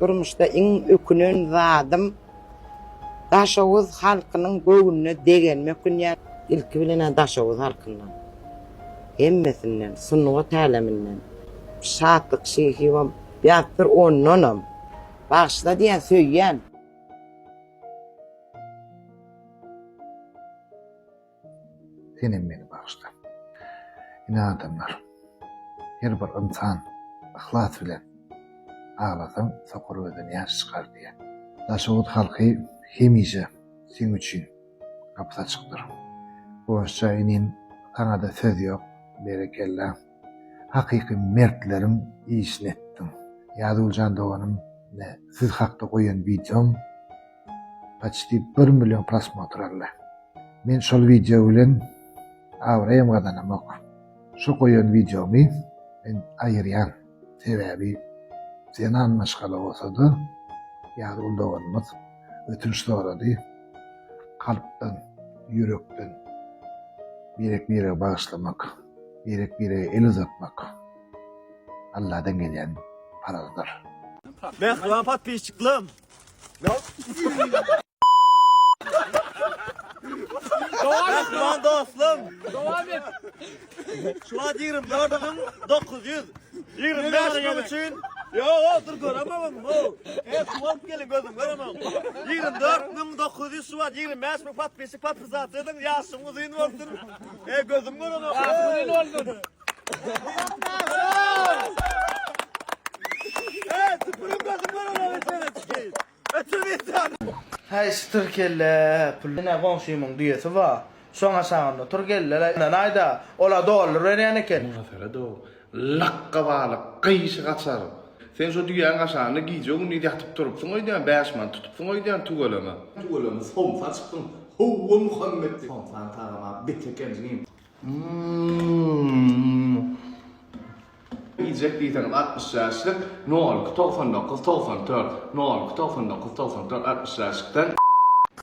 Durmuşda iň ökünen zadym Daşawuz halkynyň göwünine degelmek ýa ilki bilen Daşawuz halkynyň. Hemmesinden, sunuga täleminden, şatlyk şeýhi we ýa-da onunam. Başla diýen söýýän. Senem meni bağışla. İnadımlar. Her bir insan ihlas bilen ağlasam sokur öden ýaş çykar diye. Daşawut halky hemişe sen üçin kapy açykdyr. Bu şaýynyň kanada söz ýok. Berekella. Hakyky mertlerim işini etdim. Ýadyljan doganym ne siz hakda goýan videom paçti 1 milyon prosmotrlar. Men şol video bilen awraýam gadanamak. Şu goýan videomy men aýyrýan. Sebäbi sen anmaşgala bolsa-da ýadyl doganymyz ötünç sorady. Kalpdan, yürekden birek-birege bağışlamak, birek-birege el uzatmak Allah'dan gelen paralar. Ben kıyafat peşçikliyim. Ben kıvan dostum. Şu an 24.900. 25 gün için. Yo dur göremem. Kıvan gelin gözüm göremem. 24.900 şu an 25 bin pat peşik pat fırsatlıydın. Yaşım uzun olsun. Gözüm göremem. Tıpırım gözüm göremem. Hey Türkiye'le puluna konuşumun diyesi var. Sonra sağında Türkiye'le nayda ola dolar verene ken. Mesela do lakka bala kayışı kaçar. Sen şu dünya kaçarını giyeceğin ni yatıp durupsun o yüzden beşman tutupsun o yüzden tuğulama. Tuğulama son saçtın. Hova Muhammed'di. Son sen tarama bitirken Yiyecek bir tane 60 yaşlık 0.9994 60 yaşlıktan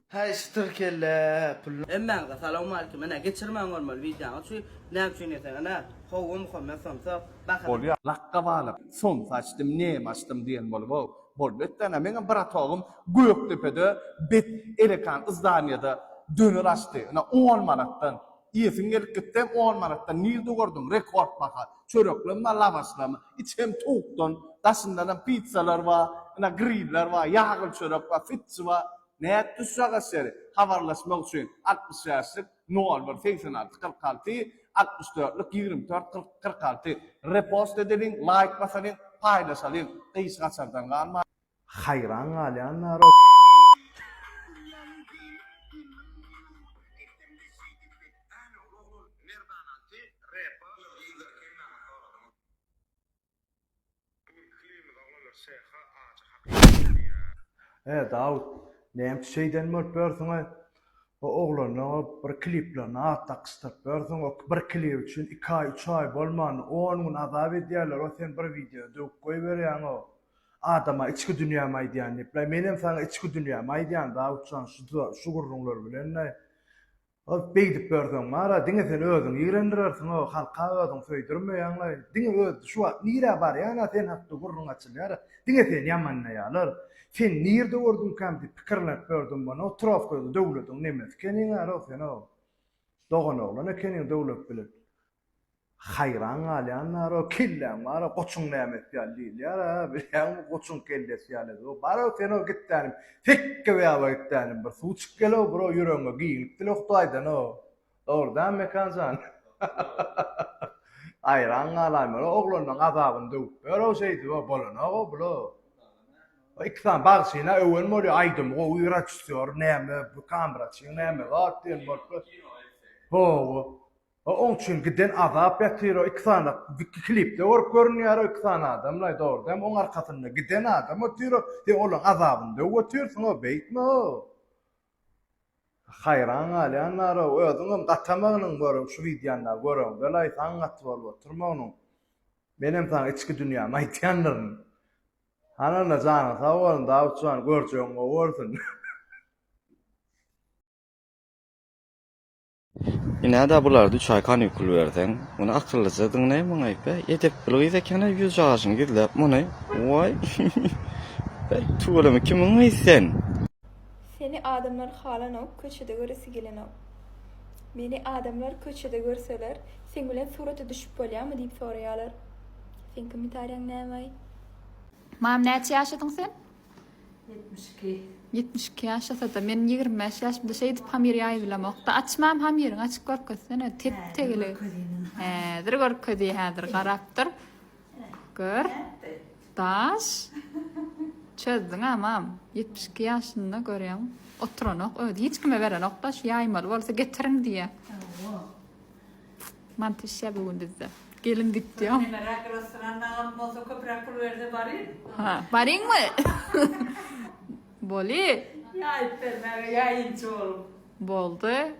Hey Türkiye'le puluna. Emmen de selamun aleyküm. Ana geçirmen normal video. Şu ne yapıyorsun ana? Hova Muhammed samsa. Bakın. Lakka bala son saçtım ne açtım diyen bol. Bol ötten men baratogum Göktepe'de bet elekan ızdaniyada dönür açtı. Ana 10 manattan. Iyesini gelip gittim 10 manattan. Nirde gördüm rekord baka. Çöreklerim lavaşlarım. İçim toktan. Daşından pizzalar var. Ana griller var. Yağlı çörek var. Fitsi var. Ne yaptı şu aşırı? Haberleşmek için 60 yaşlık normal 86 46 64'lük 24 46 repost edelim, like basalım, paylaşalım. Kıyış kaçardan kalma. Hayran alayanlar Davut, neyim şeyden mi börsün o oğlanı bir kliplerini atakstırıp börsün o bir klip için 2 ay 3 ay bolman onun azap ediyorlar o sen bir video koyuveriyorsun o adama içki dünyama ediyen benim sana içki dünyama ediyen Davutcan şu gurrunlar bilen ne o beydip börsün mara dine sen özün iğrendirirsin o halka özün söydürmeyenler dine öz şu an nire var ya sen hatta gurrun açılıyor dine sen yaman ne yalar sen nirde gördün kam dip pikirler gördün bana o taraf koydu devletin nemet kenin ara sen o doğan oğlan kenin devlet bilen hayran alayanlar o killen var o koçun nemet geldi ya bilen koçun kellesi yani o baro sen o gittim tekke veya gittim bir su çıkelo bro yürüme giyip tiloktaydın o oradan mekansan hayran alayanlar oğlanın azabını dövüp o şeydi o bolan o bro İktan bağışına öğün mori aydım o uyraçıyor neyme bu kamera için neyme zaten var o onun için giden azap yatıyor iktan klipte or görünüyor iktan adamlar doğru dem onun arkasında giden adam oturuyor de onun azabında oturuyorsun o beytme o hayran alayanlar o özünün katamağının var şu videolar görün böyle sanat var oturmanın benim sana içki dünyama ihtiyanlarım Anana canı sağolun Davutcan görçüğün o olsun. Inada bularda 3 ay kan ykul bersen, bunu akyllyca diňleýän maňa ýetip bilýär ekene ýüz ýaşyň gizläp many. Oy. Tuğlama kimin sen? Seni adamlar halanok, köçede göresi gelenok. Meni adamlar köçede görseler, sen bilen surata düşüp bolýarmy diýip soraýarlar. Sen kim tarýaň näme? Mam näçe ýaşadyň sen? 72. 72 ýaşasada men 25 ýaşymda şeýdip hamir ýaýylamokda. Açmam hamirin, açyk görkezsene, tep tegeli. Häzir görkedi, häzir garapdyr. Gör. Daş. Çözdün amam. 72 ýaşynda görýäň. Oturanok, öýde hiç kime berenok da şu ýaýmaly bolsa getirin diýe. Man teşekkür bugün bizde. Gelin gitdi ýa. Merak restorandan bolsa köprak pul berdi baryn. Ha, barýňmy? Boli. Ýaýyp bermäge ýaýynçy bolum. Boldy.